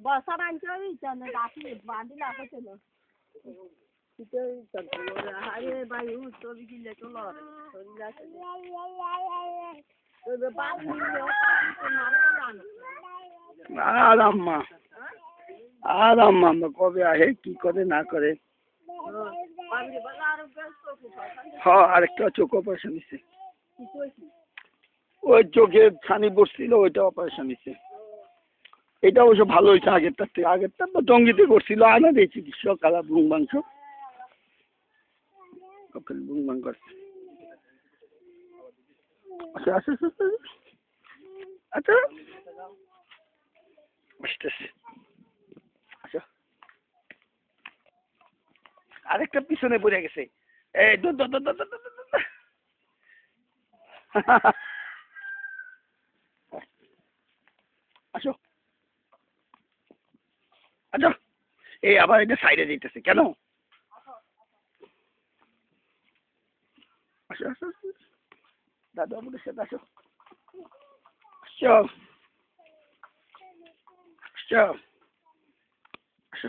বর্ষা বানছে ওই চন্দ্র রাখি বাঁধি লাগাতে ছিল শীতের চন্দ্র হারে বায়ু ছবি কিনলে তো লড় আর আম্মা কবে আহে কি করে না করে হ্যাঁ আরেকটা চোখ অপারেশন দিচ্ছে ওই চোখে ছানি পড়ছিল ওইটা অপারেশন দিচ্ছে এটা অবশ্য ভালো হয়েছে আগেরটা তো টঙ্গিতে করছিল আনা দিয়ে চিকিৎসা কালা বুং মাংস বুং মাং করছে আচ্ছা আচ্ছা আচ্ছা আসতেছে আচ্ছা আরেকটা পিছনে পড়ে গেছে এই আসো আচ্ছা এই আবার এটা সাইডে দিতেছে কেন আসো আসো দাদু আমাদের সাথে আসো আসো আসো আসো